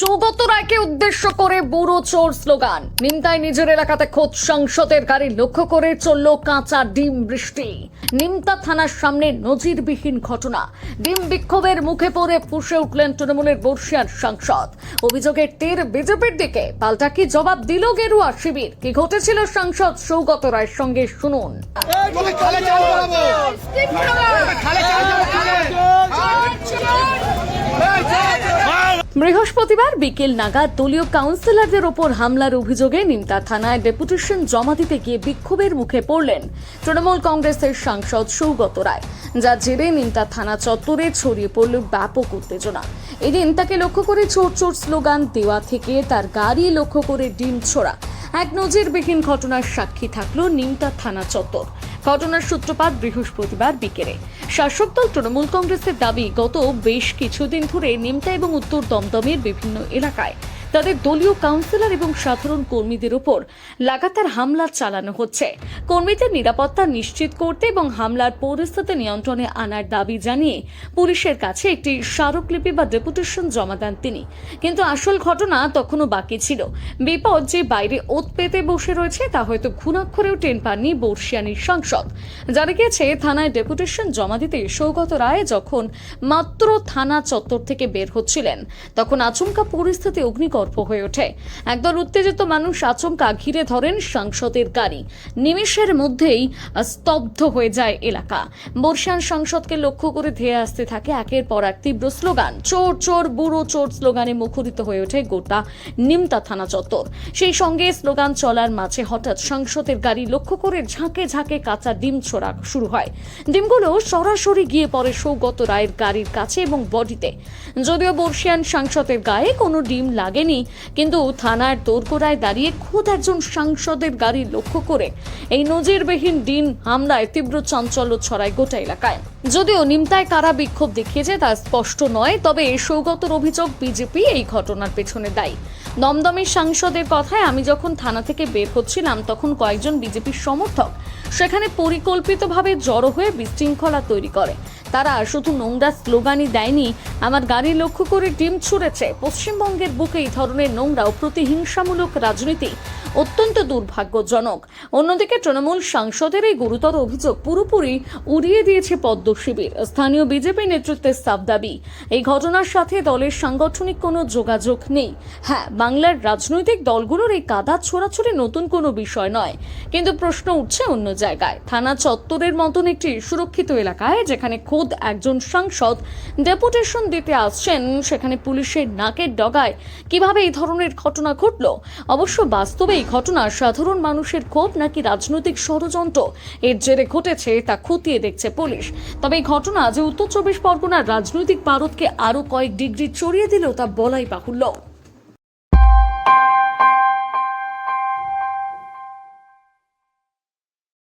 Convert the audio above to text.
সৌগত রায়কে উদ্দেশ্য করে বুড়ো চোর স্লোগান। নিমতায় নিজের এলাকাতে খোদ সাংসদের গাড়ি লক্ষ্য করে চলল কাঁচা ডিম বৃষ্টি। নিমতা থানার সামনে নজিরবিহীন ঘটনা। ডিম বিক্ষোভের মুখে পড়ে ফুঁসে উঠলেন তৃণমূলের বর্ষিয়ান সাংসদ। অভিযোগের তীর বিজেপির দিকে, পাল্টা কি জবাব দিল গেরুয়া শিবির? কি ঘটেছিল সাংসদ সৌগত রায়ের সঙ্গে, শুনুন। বৃহস্পতিবার বিকেল নাগাদ দলীয় কাউন্সিলরদের ওপর হামলার অভিযোগে নিমতা থানায় ডেপুটেশন জমা দিতে গিয়ে বিক্ষোভের মুখে পড়লেন তৃণমূল কংগ্রেসের সাংসদ সৌগত রায়, যার জেরে নিমতা থানা চত্বরে ছড়িয়ে পড়ল ব্যাপক উত্তেজনা। এদিন তাকে লক্ষ্য করে চোর চোর স্লোগান দেওয়া থেকে তার গাড়ি লক্ষ্য করে ডিম ছোড়া এক নজিরবিহীন ঘটনার সাক্ষী থাকলো নিমতা থানা চত্বর। ঘটনার সূত্রপাত বৃহস্পতিবার বিকেলে। শাসক দল তৃণমূল কংগ্রেসের দাবি, গত বেশ কিছুদিন ধরে নিমতা এবং উত্তর দমদমের বিভিন্ন এলাকায় তাদের দলীয় কাউন্সিলর এবং সাধারণ কর্মীদের উপর লাগাতার হামলা চালানো হচ্ছে। কর্মীদের নিরাপত্তা নিশ্চিত করতে এবং হামলার পরিস্থিতি নিয়ন্ত্রণে আনার দাবি জানিয়ে পুলিশের কাছে একটি স্মারকলিপি বা ডেপুটেশন জমা দেন তিনি। কিন্তু আসল ঘটনা তখনও বাকি ছিল। বিপদ যে বাইরে ওত পেতে বসে রয়েছে তা হয়তো ঘুণাক্ষরেও টের পাননি বর্ষিয়ানির সাংসদ। জানা গিয়েছে, থানায় ডেপুটেশন জমা দিতে সৌগত রায় যখন মাত্র থানা চত্বর থেকে বের হচ্ছিলেন, তখন আচমকা পরিস্থিতি অগ্নিগর্ভ হয়ে ওঠে। একদল উত্তেজিত মানুষ আচমকা ঘিরে ধরেন সাংসদের গাড়ি। নিমেষের মধ্যেই স্তব্ধ হয়ে যায় এলাকা। বর্ষিয়ান সাংসদকে লক্ষ্য করে ধেয়ে আসতে থাকে একের পর এক তীব্র স্লোগান। চোর চোর বুড়ো চোর স্লোগানে মুখরিত হয়ে ওঠে গোটা নিমতা থানা চত্বর। সেই সঙ্গে স্লোগান চলার মাঝে হঠাৎ সাংসদের গাড়ি লক্ষ্য করে ঝাঁকে ঝাঁকে কাঁচা ডিম ছোড়া শুরু হয়। ডিমগুলো সরাসরি গিয়ে পড়ে সৌগত রায়ের গাড়ির কাছে এবং বডিতে। যদিও বর্ষিয়ান সাংসদের গায়ে কোনো ডিম লাগেনি, কিন্তু থানার দোরগোড়ায় দাঁড়িয়ে খোদ একজন সাংসদের গাড়ি লক্ষ্য করে এই নজিরবিহীন ডিম হামলায় তীব্র চাঞ্চল্য ছড়ায় গোটা এলাকায়। যদিও নিমতায় কারা বিক্ষোভ দেখিয়েছে তা স্পষ্ট নয়, তবে সৌগতর অভিযোগ বিজেপি এই ঘটনার পেছনে দায়ী। দমদমের সাংসদের কথায়, আমি যখন থানা থেকে বের হচ্ছিলাম তখন কয়েকজন বিজেপির সমর্থক সেখানে পরিকল্পিতভাবে জড়ো হয়ে বিশৃঙ্খলা তৈরি করে। তারা শুধু নোংরা স্লোগানই দেয়নি, আমার গাড়ি লক্ষ্য করে ডিম ছুঁড়েছে। পশ্চিমবঙ্গের বুকে এই ধরনের নোংরা ও প্রতিহিংসামূলক রাজনীতি অত্যন্ত দুর্ভাগ্যজনক। অন্যদিকে তৃণমূল সাংসদের এই গুরুতর অভিযোগ পুরোপুরি উড়িয়ে দিয়েছে পদ্ম শিবির। স্থানীয় বিজেপি নেতৃত্বের সাফ দাবি, এই ঘটনার সাথে দলের সাংগঠনিক কোনো যোগাযোগ নেই। হ্যাঁ, বাংলার রাজনৈতিক দলগুলোর এই কাদা ছোড়াছুড়ি নতুন কোনো বিষয় নয়, কিন্তু প্রশ্ন উঠছে অন্য জায়গায়। থানা চত্বরের মতন একটি সুরক্ষিত এলাকায় যেখানে খোদ একজন সাংসদ ডেপুটেশন দিতে আসছেন, সেখানে পুলিশের নাকের ডগায় কিভাবে এই ধরনের ঘটনা ঘটল? অবশ্য বাস্তবে এই ঘটনা সাধারণ মানুষের ক্ষোভ নাকি রাজনৈতিক ষড়যন্ত্র এর জেরে ঘটেছে তা খতিয়ে দেখছে পুলিশ। তবে এই ঘটনা যে উত্তর 24 পরগনার রাজনৈতিক পারদকে আরো কয়েক ডিগ্রি চড়িয়ে দিল তা বলাই বাহুল্য।